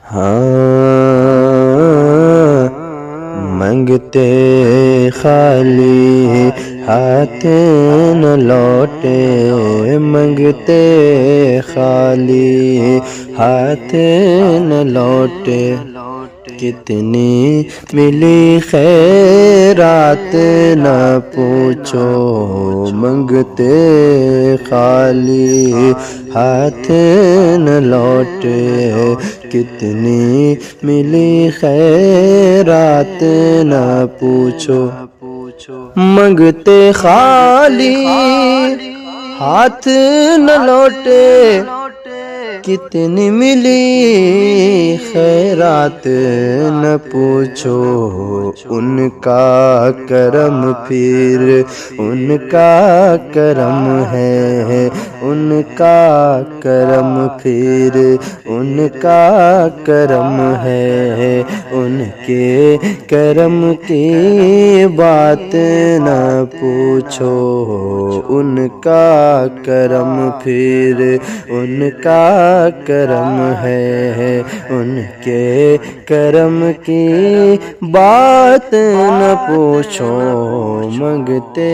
ہاں منگتے خالی ہاتھ نہ لوٹے، منگتے خالی ہاتھ نہ لوٹے، کتنی ملی خیرات نہ پوچھو، منگتے خالی ہاتھ نہ لوٹے، کتنی ملی خیرات نہ پوچھو، منگتے خالی ہاتھ نہ لوٹے، کتنی ملی خیرات نہ پوچھو، ان کا کرم پھر ان کا کرم ہے، ان کا کرم پھر ان کا کرم ہے، ان کے کرم کی بات نہ پوچھو، ان کا کرم پھر ان کا کرم ہے، ان کے کرم کی بات نہ پوچھو، منگتے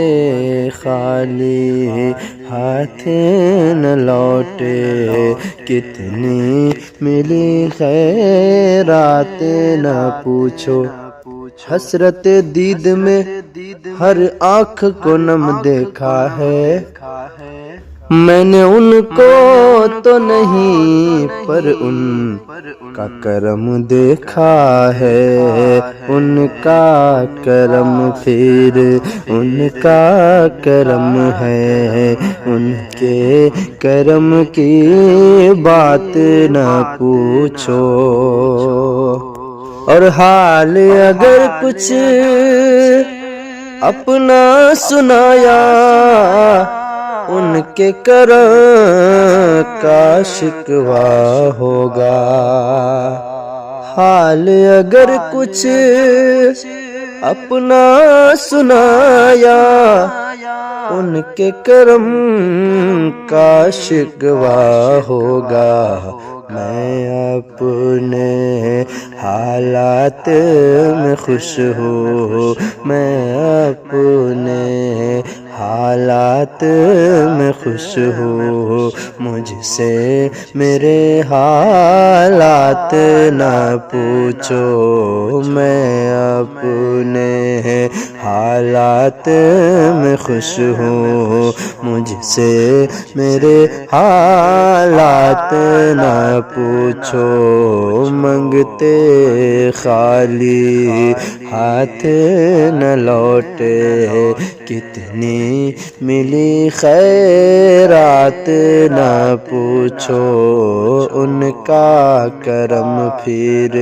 خالی ہاتھ نہ لوٹے، کتنی ملی خیرات نہ پوچھو، حسرت دید میں ہر آنکھ کو نم دیکھا ہے، میں نے ان کو تو نہیں پر ان کا کرم دیکھا ہے، ان کا کرم پھر ان کا کرم ہے، ان کے کرم کی بات نہ پوچھو، اور حال اگر کچھ اپنا سنایا، ان کے کرم کا شکوہ ہوگا، حال اگر کچھ اپنا سنایا، ان کے کرم کا شکوہ ہوگا، میں اپنے حالات میں خوش ہوں، میں اپنے حالات میں خوش ہوں، مجھ سے میرے حالات نہ پوچھو، میں اپنے حالات میں خوش ہوں، مجھ سے میرے حالات نہ پوچھو، منگتے خالی ہاتھ نہ لوٹے، کتنی ملی خیرات نہ پوچھو، ان کا کرم پھر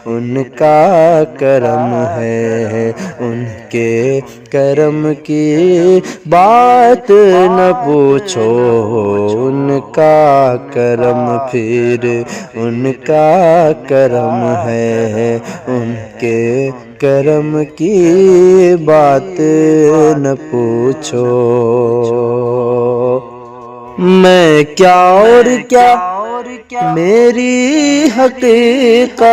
ان کا کرم ہے، ان کے کرم کی بات نہ پوچھو، ان کا کرم پھر ان کا کرم ہے، ان کے کرم کی بات نہ پوچھو، میں کیا اور کیا میری حقیقت،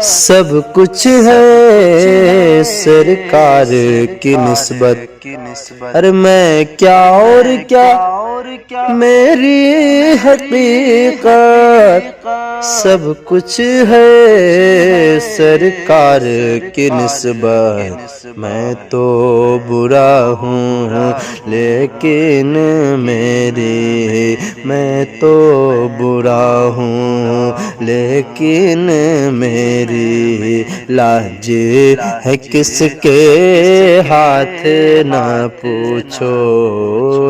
سب کچھ ہے سرکار کی نسبت، ارے میں کیا اور کیا میری حقیقت، سب کچھ ہے سرکار کی نسبت، میں تو برا ہوں لیکن میں تو برا ہوں لیکن میری لاج ہے کس کے ہاتھ نہ پوچھو،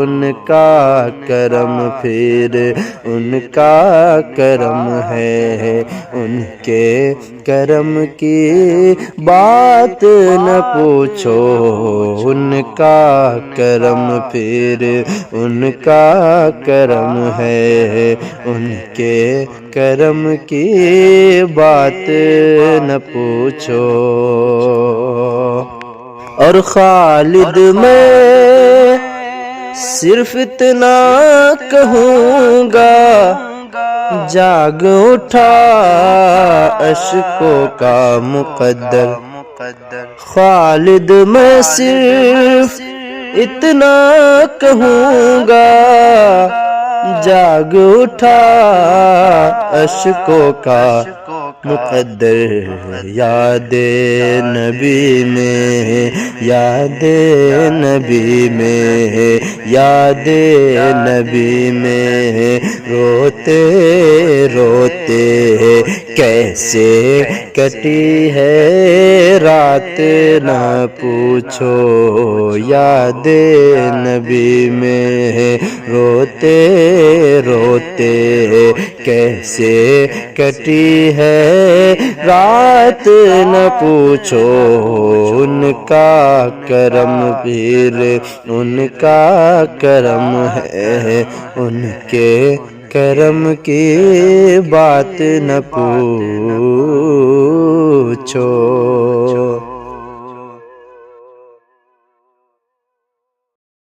ان کا کرم پھر ان کا کرم ہے، ان کے کرم کی بات نہ پوچھو، ان کا کرم پھر ان کا کرم ہے، ان کے کرم کی بات نہ پوچھو، اور خالد میں صرف اتنا کہوں گا، جاگ اٹھا اشکوں کا مقدر، خالد میں صرف اتنا کہوں گا، جاگ اٹھا اشکوں کا مقدر، یاد نبی میں، یاد نبی میں، یاد نبی میں، روتے روتے کیسے کٹی ہے رات نہ پوچھو، یاد نبی میں، روتے روتے کیسے کٹی ہے رات نہ پوچھو، ان کا کرم پھر ان کا کرم ہے، ان کے کرم کی بات نہ پوچھو۔